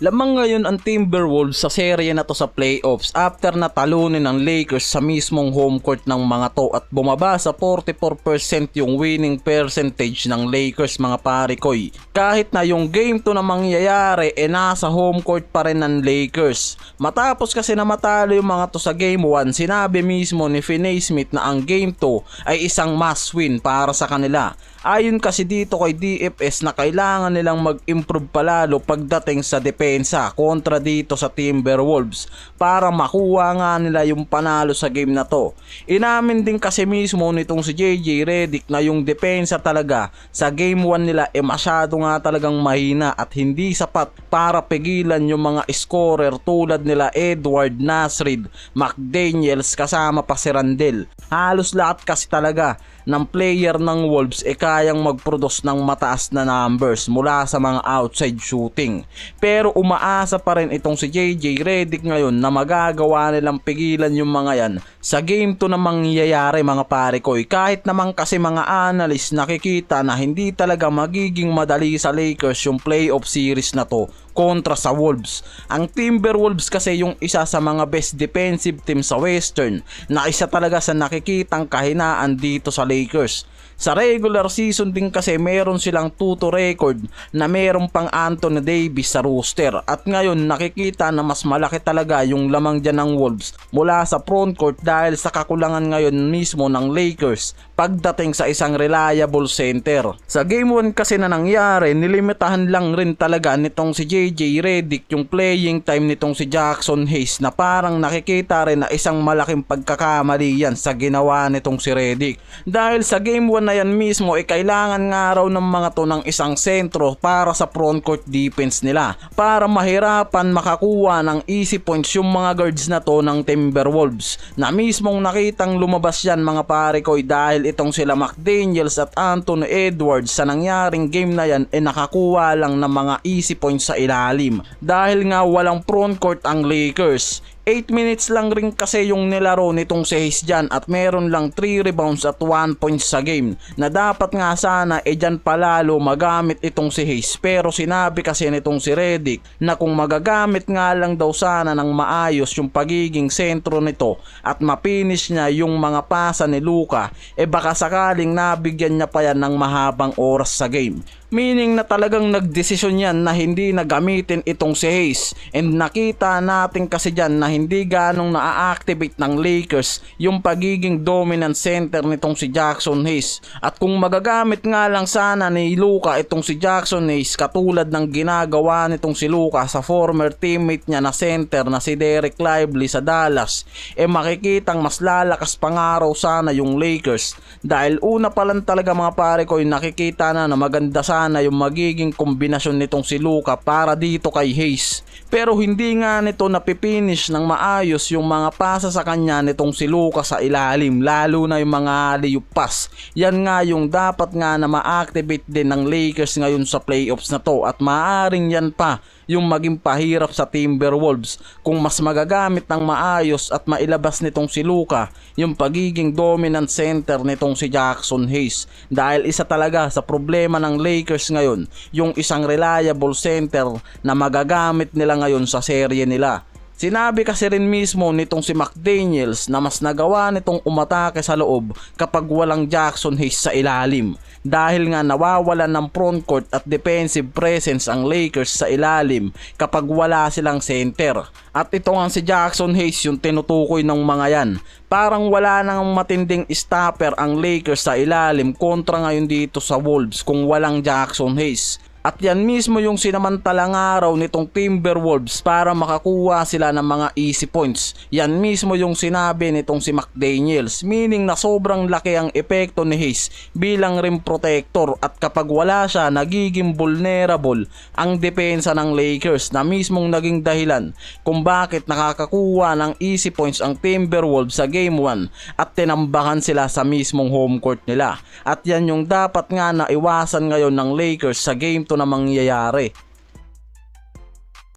Lamang ngayon ang Timberwolves sa serye na to sa playoffs after na talunin ng Lakers sa mismong home court ng mga to at bumaba sa 44% yung winning percentage ng Lakers mga pare koy. Kahit na yung game 2 na mangyayari nasa home court pa rin ng Lakers. Matapos kasi na matalo yung mga to sa game 1, sinabi mismo ni Finney Smith na ang game 2 ay isang must win para sa kanila. Ayon kasi dito kay DFS na kailangan nilang mag-improve palalo pagdating sa depensa kontra dito sa Timberwolves para makuha nga nila yung panalo sa game na to. Inamin din kasi mismo nitong si JJ Redick na yung depensa talaga sa game 1 nila masyado nga talagang mahina at hindi sapat para pigilan yung mga scorer tulad nila Edward, Nasrid, McDaniels kasama pa si Randle. Halos lahat kasi talaga ng player ng Wolves kayang mag-produce ng mataas na numbers mula sa mga outside shooting. Pero umaasa pa rin itong si JJ Redick ngayon na magagawa nilang pigilan yung mga yan sa game 2 na mangyayari mga pare koy. Kahit naman kasi mga analyst nakikita na hindi talaga magiging madali sa Lakers yung playoff series na to kontra sa Wolves. Ang Timberwolves kasi yung isa sa mga best defensive team sa Western na isa talaga sa nakikitang kahinaan dito sa Lakers. Sa regular season din kasi meron silang 2-2 record na meron pang Anthony Davis sa roster at ngayon nakikita na mas malaki talaga yung lamang dyan ng Wolves mula sa frontcourt dahil sa kakulangan ngayon mismo ng Lakers pagdating sa isang reliable center. Sa game 1 kasi na nangyari, nilimitahan lang rin talaga nitong si JJ Redick yung playing time nitong si Jackson Hayes na parang nakikita rin na isang malaking pagkakamali yan sa ginawa nitong si Redick. Dahil sa game 1 na yan mismo kailangan nga raw ng mga to ng isang sentro para sa frontcourt defense nila para mahirapan makakuha ng easy points yung mga guards na to ng Timberwolves na mismong nakitang lumabas yan mga pare koy dahil itong sila McDaniels at Anthony Edwards sa nangyaring game na yan nakakuha lang ng mga easy points sa ilalim dahil nga walang frontcourt ang Lakers. 8 minutes lang rin kasi yung nilaro nitong si Hayes dyan at meron lang 3 rebounds at 1 points sa game na dapat nga sana dyan palalo magamit itong si Hayes pero sinabi kasi nitong si Redick na kung magagamit nga lang daw sana ng maayos yung pagiging sentro nito at mapinish niya yung mga pasa ni Luka baka sakaling nabigyan niya pa yan ng mahabang oras sa game. Meaning na talagang nagdesisyon yan na hindi nagamitin itong si Hayes and nakita natin kasi dyan na hindi ganong na-activate ng Lakers yung pagiging dominant center nitong si Jackson Hayes at kung magagamit nga lang sana ni Luka itong si Jackson Hayes katulad ng ginagawa nitong si Luka sa former teammate niya na center na si Dereck Lively sa Dallas makikitang mas lalakas pangaraw sana yung Lakers dahil una pa lang talaga mga pare ko nakikita na maganda sana yung magiging kombinasyon nitong si Luka para dito kay Hayes pero hindi nga nito napipinish ng maayos yung mga pasa sa kanya nitong si Luka sa ilalim lalo na yung mga alley-oop pass. Yan nga yung dapat nga na ma-activate din ng Lakers ngayon sa playoffs na to at maaaring yan pa yung maging pahirap sa Timberwolves kung mas magagamit ng maayos at mailabas nitong si Luka yung pagiging dominant center nitong si Jackson Hayes dahil isa talaga sa problema ng Lakers ngayon yung isang reliable center na magagamit nila ngayon sa serye nila. Sinabi kasi rin mismo nitong si McDaniels na mas nagawa nitong umatake sa loob kapag walang Jackson Hayes sa ilalim dahil nga nawawalan ng frontcourt at defensive presence ang Lakers sa ilalim kapag wala silang center. At ito nga si Jackson Hayes yung tinutukoy ng mga yan. Parang wala nang matinding stopper ang Lakers sa ilalim kontra ngayon dito sa Wolves kung walang Jackson Hayes. At yan mismo yung sinamantalang araw nitong Timberwolves para makakuha sila ng mga easy points. Yan mismo yung sinabi nitong si McDaniels, meaning na sobrang laki ang epekto ni Hayes bilang rim protector at kapag wala siya nagiging vulnerable ang depensa ng Lakers na mismong naging dahilan kung bakit nakakakuha ng easy points ang Timberwolves sa game 1 at tinambakan sila sa mismong home court nila. At yan yung dapat nga na iwasan ngayon ng Lakers sa game 2 na mangyayari.